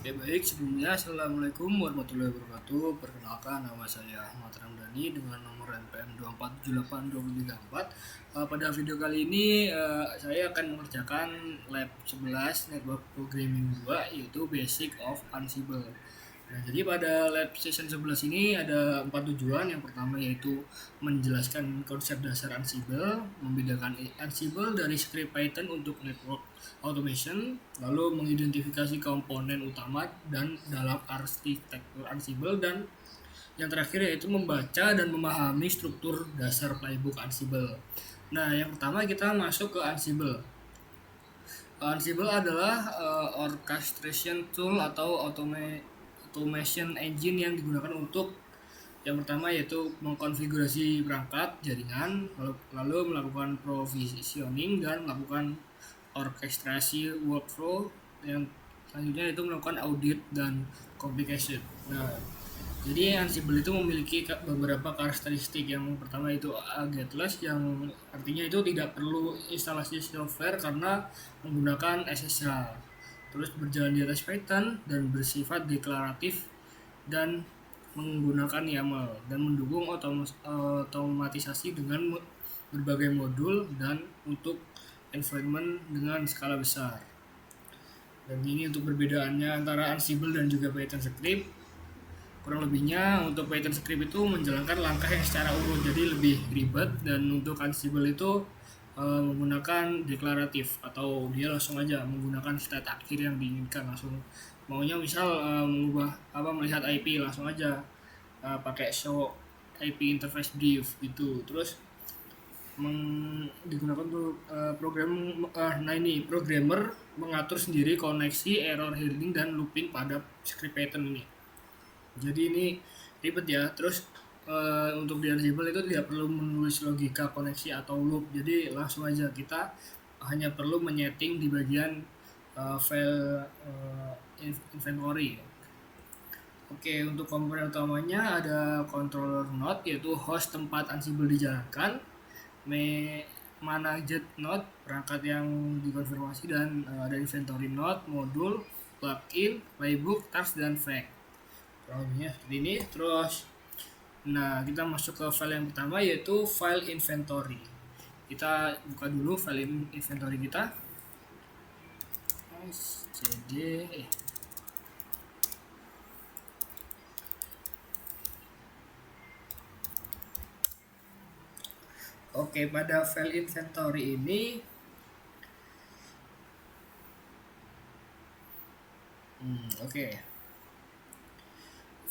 Oke baik, sebelumnya Assalamualaikum warahmatullahi wabarakatuh. Perkenalkan, nama saya Ahmad Ramdhani dengan nomor NPM 2478234. Pada video kali ini saya akan mengerjakan lab 11 Network Programming 2, yaitu Basic of Ansible. Nah, jadi pada lab session 11 ini ada 4 tujuan. Yang pertama yaitu menjelaskan konsep dasar Ansible, membedakan Ansible dari script Python untuk network automation, lalu mengidentifikasi komponen utama dan dalam arsitektur Ansible, dan yang terakhir yaitu membaca dan memahami struktur dasar playbook Ansible. Nah, yang pertama kita masuk ke Ansible. Ansible adalah orchestration tool atau automation engine yang digunakan untuk yang pertama yaitu mengkonfigurasi perangkat jaringan, lalu melakukan provisioning dan melakukan orkestrasi workflow. Yang selanjutnya itu melakukan audit dan complication. Nah, jadi Ansible itu memiliki beberapa karakteristik. Yang pertama itu gateless, yang artinya itu tidak perlu instalasi software karena menggunakan SSH. Terus berjalan di atas Python dan bersifat deklaratif dan menggunakan YAML dan mendukung otomatisasi dengan berbagai modul dan untuk environment dengan skala besar. Dan ini untuk perbedaannya antara Ansible dan juga Python script. Kurang lebihnya untuk Python script itu menjalankan langkah yang secara urut, jadi lebih ribet, dan untuk Ansible itu menggunakan deklaratif atau dia langsung aja menggunakan state akhir yang diinginkan, langsung maunya misal mengubah melihat IP langsung aja pakai show IP interface brief gitu. Terus digunakan untuk programmer mengatur sendiri koneksi, error handling dan looping pada script Python ini. Jadi ini ribet ya. Terus untuk di Ansible itu tidak perlu menulis logika koneksi atau loop, jadi langsung aja kita hanya perlu menyeting di bagian file inventory. Oke, untuk komponen utamanya ada controller node, yaitu host tempat Ansible dijalankan, managed node, perangkat yang dikonfirmasi, dan ada inventory node, modul, plugin, playbook, task, dan flag. Kurangnya seperti ini. Terus nah, kita masuk ke file yang pertama yaitu file inventory. Kita buka dulu file inventory kita. cd Oke, pada file inventory ini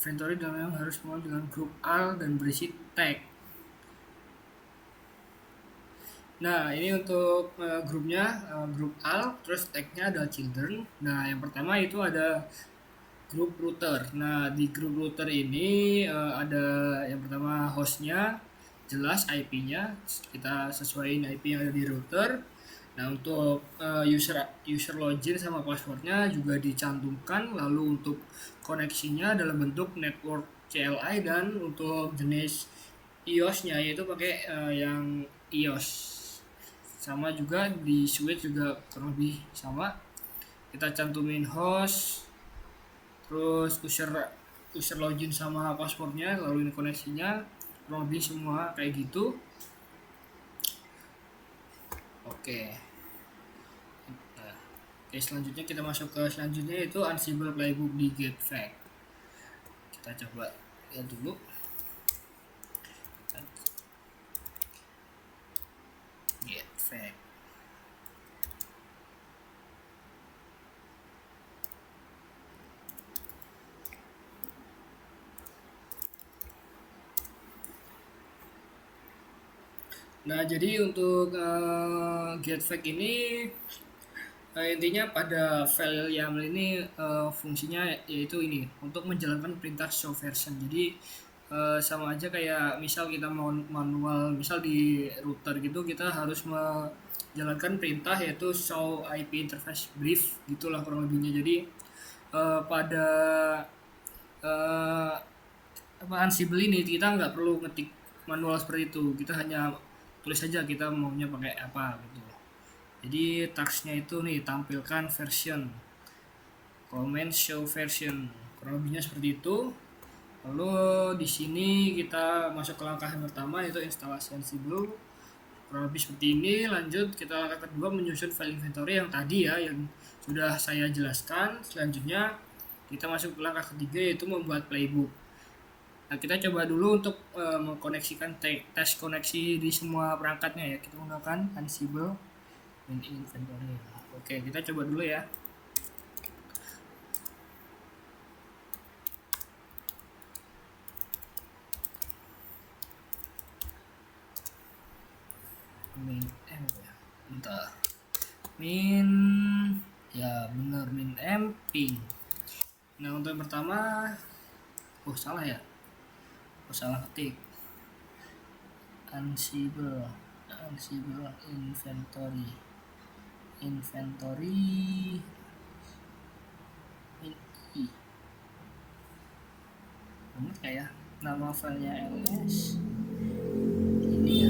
inventory dalam yang harus mulai dengan grup al dan berisi tag. Nah, ini untuk grupnya, grup al, terus tagnya ada children. Nah, yang pertama itu ada grup router. Nah, di grup router ini ada yang pertama hostnya, jelas IP-nya, kita sesuaiin IP yang ada di router. Nah, untuk user login sama passwordnya juga dicantumkan. Lalu untuk koneksinya dalam bentuk network CLI, dan untuk jenis iOS-nya yaitu pakai yang iOS. Sama juga di switch juga kurang lebih sama. Kita cantumin host, terus user login sama passwordnya, lalu ini koneksinya, kurang lebih semua kayak gitu. Oke. Oke, selanjutnya kita masuk ke selanjutnya yaitu Ansible playbook di getFact. Kita coba lihat dulu. getFact. Nah, jadi untuk getFact ini intinya pada file YAML ini fungsinya yaitu ini untuk menjalankan perintah show version. Jadi sama aja kayak misal kita mau manual, misal di router gitu kita harus menjalankan perintah yaitu show IP interface brief, gitulah kurang lebihnya. Jadi pada Ansible ini kita nggak perlu ngetik manual seperti itu, kita hanya tulis saja kita maunya pakai apa gitu. Jadi tasknya itu nih tampilkan version comment show version, kurang lebihnya seperti itu. Lalu di sini kita masuk ke langkah yang pertama, yaitu instalasi Ansible, kurang lebih seperti ini. Lanjut kita langkah kedua, menyusun file inventory yang tadi ya, yang sudah saya jelaskan. Selanjutnya kita masuk ke langkah ketiga, yaitu membuat playbook. Nah, kita coba dulu untuk mengkoneksikan tes koneksi di semua perangkatnya ya. Kita menggunakan Ansible min inventory. Oke, kita coba dulu ya. Min m ya. Bentar. Min ya benar, min m ping. Nah, untuk yang pertama salah ya. Salah ketik. Ansible inventory min i. Benar kayak nama filenya ls ini ya.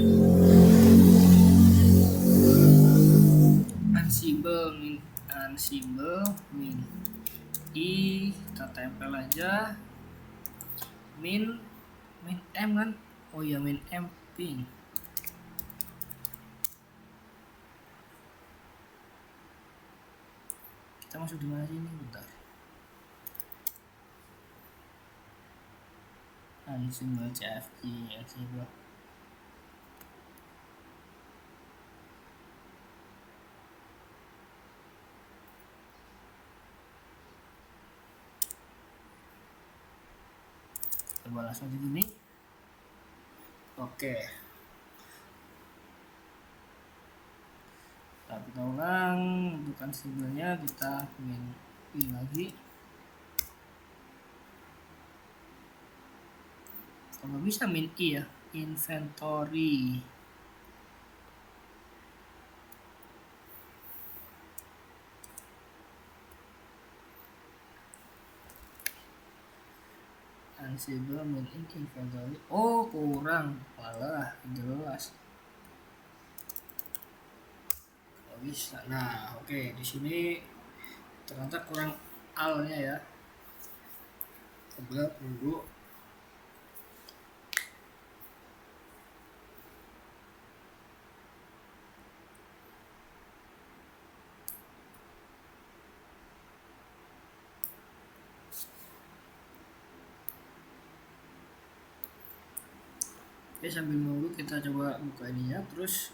Ansible min i, kita tempel aja. Min m kan, oh ya, min m ping. Kita masuk di mana sih ini, bentar. Ansible cfg Ansible. Coba langsung di sini. Oke. Kita ulang, untuk Ansible-nya kita min i lagi. Kalau bisa min i ya, inventory. Ansible min inventory. Oh, kurang. Walah, jelas. Bisa. Nah, oke, di sini ternyata kurang alnya ya. Coba tunggu. Oke, sambil menunggu kita coba buka ininya, terus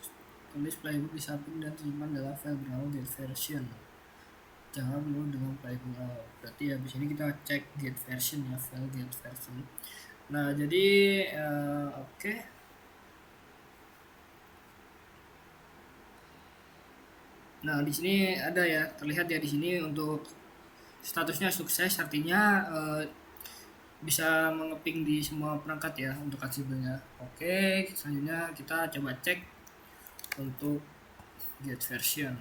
tulis playbook di samping dan simpan dalam file bernama get version. Jangan perlu dengan playbook. Berarti habis ini kita cek get version ya, file get version. Nah, jadi oke. Nah, di sini ada ya, terlihat ya di sini untuk statusnya sukses, artinya bisa mengeping di semua perangkat ya untuk Ansible-nya. Oke, selanjutnya kita coba cek untuk get version.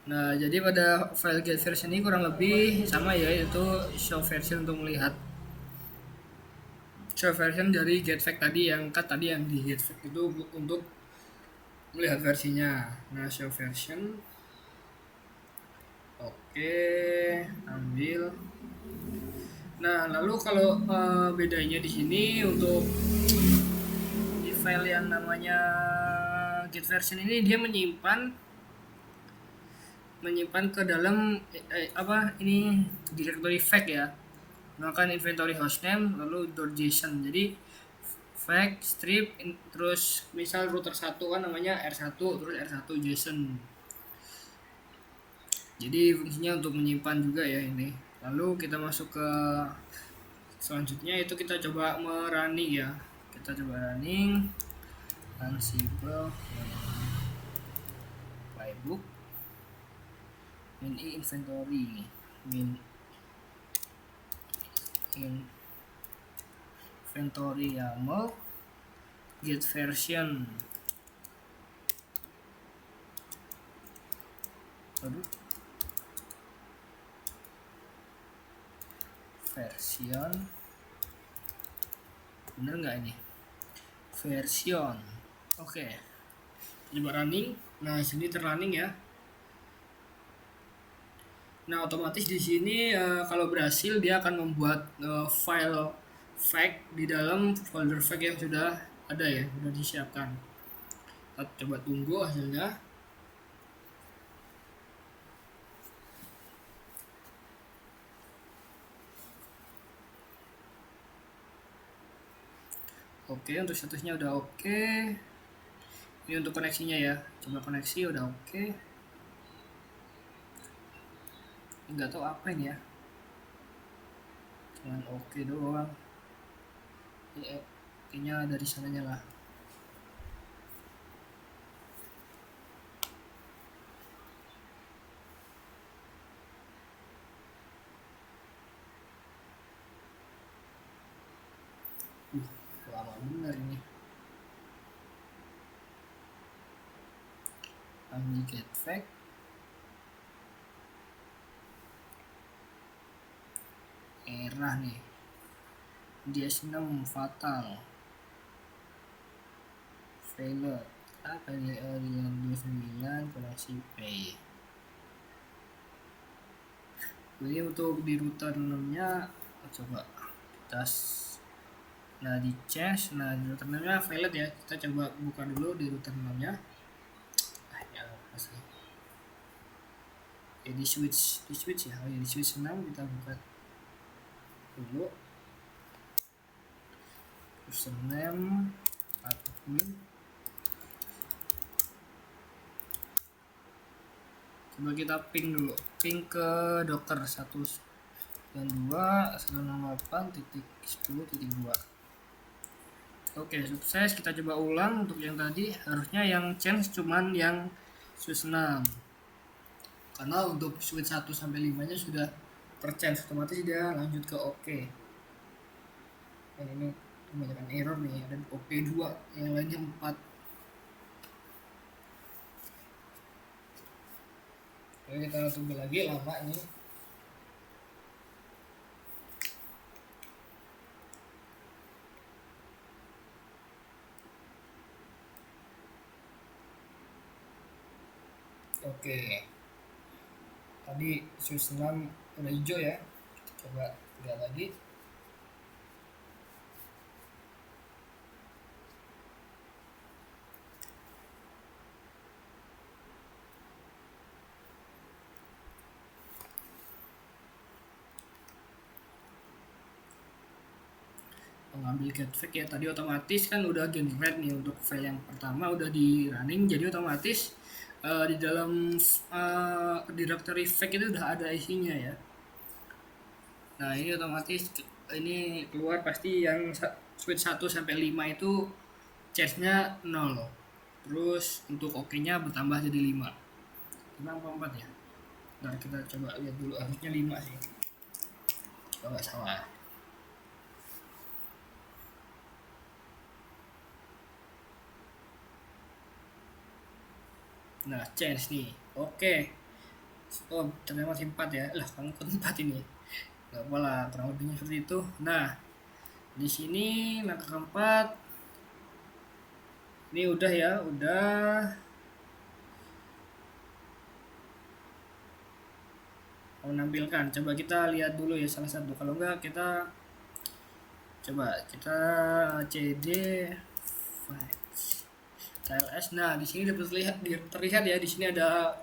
Nah, jadi pada file get version ini kurang lebih sama ya, yaitu show version untuk melihat show version dari getFact tadi, yang tadi yang di getFact itu untuk melihat versinya. Nah, show version. Oke, ambil. Nah, lalu kalau bedanya di sini untuk di file yang namanya get version ini, dia menyimpan ke dalam ini directory fact ya, menggunakan inventory hostname lalu .json. Jadi fact strip terus misal router 1 kan namanya R1, terus R1 JSON. Jadi fungsinya untuk menyimpan juga ya ini. Lalu kita masuk ke selanjutnya, itu kita coba merunning ya. Kita coba running Ansible playbook min inventory min inventory YAML get version. Version bener nggak ini? Version. Oke. coba running. Nah sini terrunning ya. Nah otomatis di sini kalau berhasil dia akan membuat file fake di dalam folder fake yang sudah ada ya, sudah disiapkan. Kita coba tunggu hasilnya. Oke, untuk statusnya udah oke. Ini untuk koneksinya ya, coba koneksi udah oke. Nggak tahu apa ini ya, cuman oke doang. Ini kayaknya dari sananya lah. Lama bener ini. Ambil get fact. Error nih. DS6 fatal. Failure. Apa ini? Dengan 29 koneksi pay. Ini untuk di router 6-nya coba kita di cache. Nah di router 6-nya failed ya. Kita coba buka dulu di router 6-nya. Ya apa sih? Di switch ya. Di switch 6 kita buka dulu. Username admin. Coba kita ping dulu, ping ke dokter 192.168.10.2. Oke, sukses. Kita coba ulang untuk yang tadi. Harusnya yang change cuman yang switch 6, karena untuk switch 1 sampai 5 nya sudah terchange, otomatis dia lanjut ke oke. Dan ini kebanyakan error nih, ada oke 2, yang lainnya 4. Oke, kita tunggu lagi lama ini. Oke, tadi switch 6 udah hijau ya. Kita coba lihat lagi. Mengambil get fake ya, tadi otomatis kan udah generate nih untuk file yang pertama udah di running, jadi otomatis di dalam directory fake itu udah ada isinya ya. Nah ini otomatis ini keluar pasti yang switch 1 sampai 5 itu cache-nya 0. Terus untuk oke-nya bertambah jadi 5. Kenapa 4 ya? Ntar kita coba lihat dulu, harusnya 5 sih kalau nggak salah. Nah change nih, oke. Oh ternyata masih 4 ya, lah kamu ke 4 ini. Gak apa lah, kurang lebihnya seperti itu. Nah di sini langkah keempat ini udah ya, udah menampilkan. Coba kita lihat dulu ya salah satu, kalau enggak kita coba kita cd TLS. Nah di sini dapat terlihat ya, di sini ada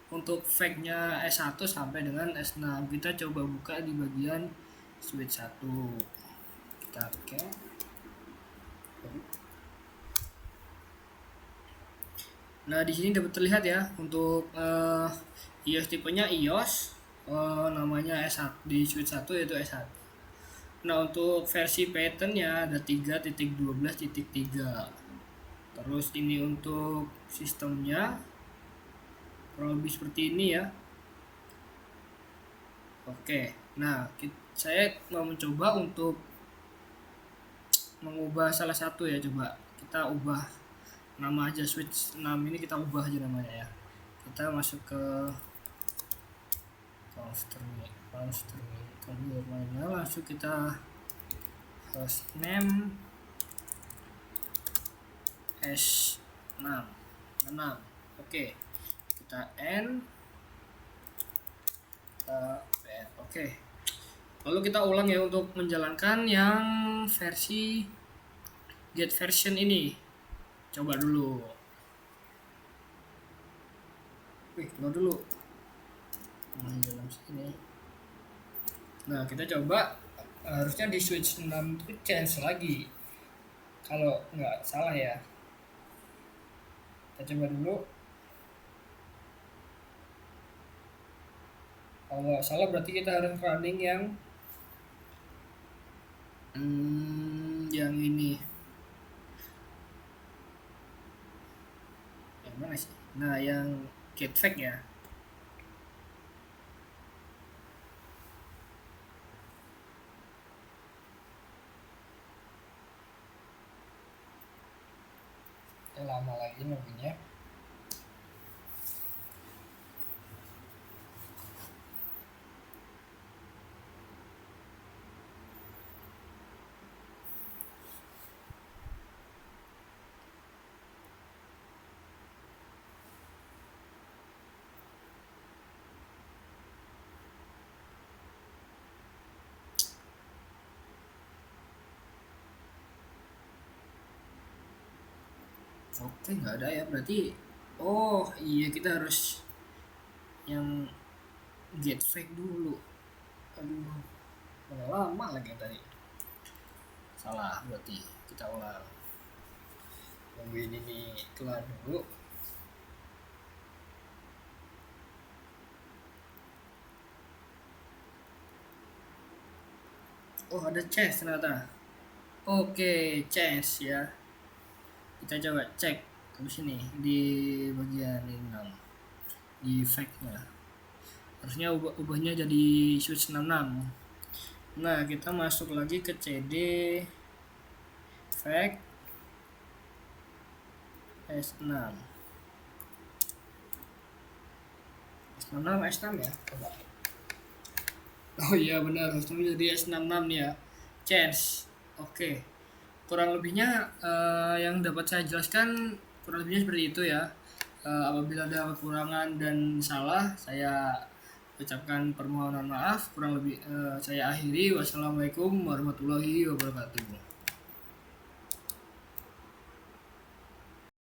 untuk fake-nya S1 sampai dengan S6. Kita coba buka di bagian switch 1. Kita oke. Nah di sini dapat terlihat ya untuk iOS tipenya iOS, namanya S1 di switch 1 yaitu S1. Nah untuk versi patternnya ada 3.12.3. Terus ini untuk sistemnya kurang lebih seperti ini ya. Oke, nah saya mau mencoba untuk mengubah salah satu ya. Coba kita ubah nama aja, switch 6 ini kita ubah aja namanya ya. Kita masuk ke kemudian langsung kita hostname S6. 6. Oke, kita N, kita PN. Oke, lalu kita ulang ya untuk menjalankan yang versi get version ini. Coba dulu. Keluar dulu. Dalam sini. Nah, kita coba, harusnya di switch 6 itu change lagi. Kalau nggak salah ya. Kita coba dulu. Kalau nggak salah berarti kita harus running yang ini. Yang mana sih? Nah, yang get fact ya. Lama lagi nunggunya. Oke, nggak ada ya, berarti oh iya kita harus yang get fake dulu. Aduh, lama lagi tadi. Salah berarti, kita ulang. Tungguin ini kelar dulu. Oh, ada chance ternyata. Oke, chance ya. Kita coba cek ke sini di bagian ini, di fake-nya. Harusnya ubahnya jadi switch 66. Nah, kita masuk lagi ke CD fake S6. S66 S6 ya, coba. Oh iya benar, harusnya jadi S66 nih ya. Chance. Oke. Kurang lebihnya yang dapat saya jelaskan kurang lebihnya seperti itu ya. Apabila ada kekurangan dan salah, saya ucapkan permohonan maaf. Kurang lebih saya akhiri. Wassalamualaikum warahmatullahi wabarakatuh.